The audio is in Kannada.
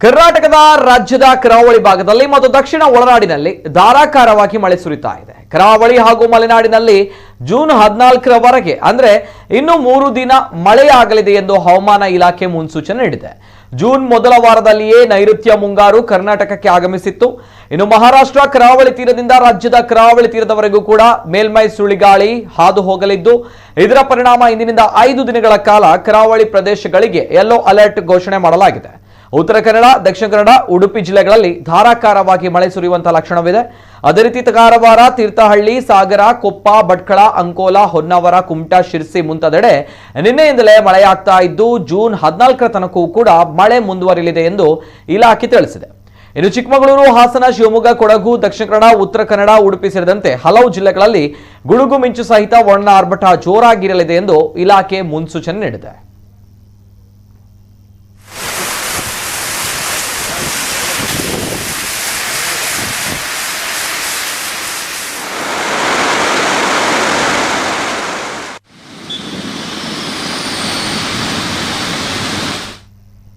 ಕರ್ನಾಟಕದ ರಾಜ್ಯದ ಕರಾವಳಿ ಭಾಗದಲ್ಲಿ ಮತ್ತು ದಕ್ಷಿಣ ಒಳನಾಡಿನಲ್ಲಿ ಧಾರಾಕಾರವಾಗಿ ಮಳೆ ಸುರಿತಾ ಇದೆ. ಕರಾವಳಿ ಹಾಗೂ ಮಲೆನಾಡಿನಲ್ಲಿ ಜೂನ್ 14ರವರೆಗೆ ಅಂದ್ರೆ ಇನ್ನು 3 ದಿನ ಮಳೆಯಾಗಲಿದೆ ಎಂದು ಹವಾಮಾನ ಇಲಾಖೆ ಮುನ್ಸೂಚನೆ ನೀಡಿದೆ. ಜೂನ್ ಮೊದಲ ವಾರದಲ್ಲಿಯೇ ನೈಋತ್ಯ ಮುಂಗಾರು ಕರ್ನಾಟಕಕ್ಕೆ ಆಗಮಿಸಿತ್ತು. ಇನ್ನು ಮಹಾರಾಷ್ಟ್ರ ಕರಾವಳಿ ತೀರದಿಂದ ರಾಜ್ಯದ ಕರಾವಳಿ ತೀರದವರೆಗೂ ಕೂಡ ಮೇಲ್ಮೈ ಸುಳಿಗಾಳಿ ಹಾದು ಹೋಗಲಿದ್ದು, ಇದರ ಪರಿಣಾಮ ಇಂದಿನಿಂದ 5 ದಿನಗಳ ಕಾಲ ಕರಾವಳಿ ಪ್ರದೇಶಗಳಿಗೆ ಯೆಲ್ಲೋ ಅಲರ್ಟ್ ಘೋಷಣೆ ಮಾಡಲಾಗಿದೆ. ಉತ್ತರ ಕನ್ನಡ, ದಕ್ಷಿಣ ಕನ್ನಡ, ಉಡುಪಿ ಜಿಲ್ಲೆಗಳಲ್ಲಿ ಧಾರಾಕಾರವಾಗಿ ಮಳೆ ಸುರಿಯುವಂತಹ ಲಕ್ಷಣವಿದೆ. ಅದೇ ರೀತಿ ಕಾರವಾರ, ತೀರ್ಥಹಳ್ಳಿ, ಸಾಗರ, ಕೊಪ್ಪ, ಭಟ್ಕಳ, ಅಂಕೋಲಾ, ಹೊನ್ನಾವರ, ಕುಮಟಾ, ಶಿರ್ಸಿ ಮುಂತಾದೆಡೆ ನಿನ್ನೆಯಿಂದಲೇ ಮಳೆಯಾಗ್ತಾ ಇದ್ದು ಜೂನ್ 14ರ ತನಕವೂ ಕೂಡ ಮಳೆ ಮುಂದುವರಿಯಲಿದೆ ಎಂದು ಇಲಾಖೆ ತಿಳಿಸಿದೆ. ಇನ್ನು ಚಿಕ್ಕಮಗಳೂರು, ಹಾಸನ, ಶಿವಮೊಗ್ಗ, ಕೊಡಗು, ದಕ್ಷಿಣ ಕನ್ನಡ, ಉತ್ತರ ಕನ್ನಡ, ಉಡುಪಿ ಸೇರಿದಂತೆ ಹಲವು ಜಿಲ್ಲೆಗಳಲ್ಲಿ ಗುಡುಗು ಮಿಂಚು ಸಹಿತ ಒಣ ಆರ್ಭಟ ಜೋರಾಗಿರಲಿದೆ ಎಂದು ಇಲಾಖೆ ಮುನ್ಸೂಚನೆ ನೀಡಿದೆ.